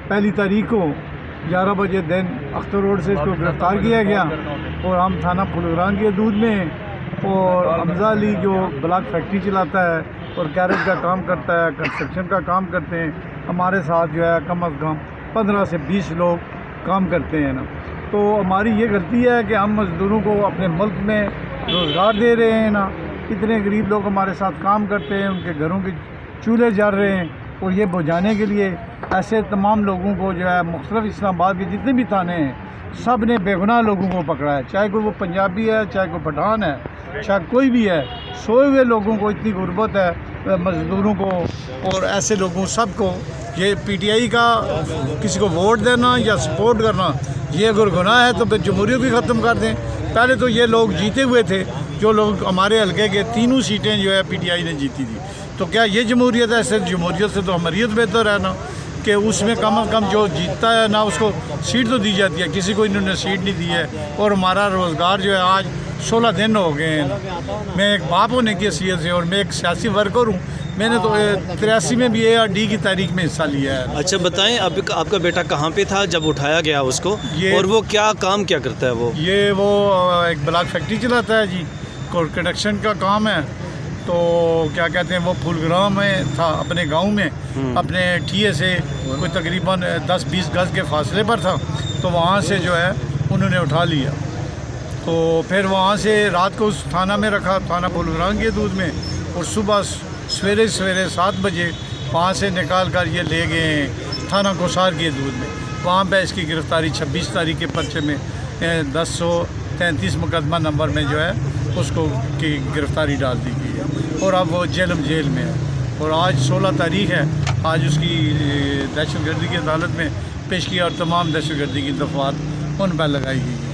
پہلی تاریخ کو 11 بجے دن اختر روڈ سے اس کو گرفتار کیا گیا اور ہم تھانہ پھولگران کے حدود میں اور حمزہ علی جو بلاک فیکٹری چلاتا ہے اور گیرج کا کام کرتا ہے، کنسٹرکشن کا کام کرتے ہیں، ہمارے ساتھ جو ہے کم از کم 15 سے 20 لوگ کام کرتے ہیں نا۔ تو ہماری یہ غلطی ہے کہ ہم مزدوروں کو اپنے ملک میں روزگار دے رہے ہیں نا، اتنے غریب لوگ ہمارے ساتھ کام کرتے ہیں، ان کے گھروں کے چولہے جل رہے ہیں، اور یہ بجھانے کے لیے ایسے تمام لوگوں کو جو ہے مختلف اسلام آباد کے جتنے بھی تھانے ہیں سب نے بے گناہ لوگوں کو پکڑا ہے، چاہے کوئی وہ پنجابی ہے، چاہے کوئی پٹھان ہے، چاہے کوئی بھی ہے، سوئے ہوئے لوگوں کو اتنی غربت ہے، مزدوروں کو اور ایسے لوگوں سب کو۔ یہ پی ٹی آئی کا کسی کو ووٹ دینا یا سپورٹ کرنا یہ اگر گناہ ہے تو پھر جمہوریت بھی ختم کر دیں۔ پہلے تو یہ لوگ جیتے ہوئے تھے، جو لوگ ہمارے حلقے کے تینوں سیٹیں جو ہے پی ٹی آئی نے جیتی تھی، تو کیا یہ جمہوریت ہے؟ ایسے جمہوریت سے تو ہماریت بہتر ہے نا، کہ اس میں کم از کم جو جیتتا ہے نا اس کو سیٹ تو دی جاتی ہے، کسی کو انہوں نے سیٹ نہیں دی ہے، اور ہمارا روزگار جو ہے آج 16 دن ہو گئے ہیں۔ میں ایک باپ ہونے کی حیثیت سے اور میں ایک سیاسی ورکر ہوں، میں نے تو 83 میں بھی اے آر ڈی کی تاریخ میں حصہ لیا ہے۔ اچھا بتائیں، آپ کا بیٹا کہاں پہ تھا جب اٹھایا گیا اس کو، اور وہ کیا کام کیا کرتا ہے؟ وہ ایک بلاک فیکٹری چلاتا ہے جی، کنسٹرکشن کا کام ہے، تو کیا کہتے ہیں وہ پھولگرام میں تھا اپنے گاؤں میں، اپنے ٹھیے سے کوئی تقریباً 10-20 گز کے فاصلے پر تھا، تو وہاں سے جو ہے انہوں نے اٹھا لیا، تو پھر وہاں سے رات کو اس تھانہ میں رکھا، تھانہ پھولگران کے حدود میں، اور صبح سویرے 7 بجے وہاں سے نکال کر یہ لے گئے ہیں تھانہ کوسار کی حدود میں۔ وہاں پہ اس کی گرفتاری 26 تاریخ کے پرچے میں 1033 مقدمہ نمبر میں جو ہے اس کو کی گرفتاری ڈال دی گئی ہے، اور اب وہ جیل میں ہے، اور آج 16 تاریخ ہے، آج اس کی دہشت گردی کی عدالت میں پیش کیا اور تمام دہشت گردی کی دفعات ان پر لگائی گئی ہے۔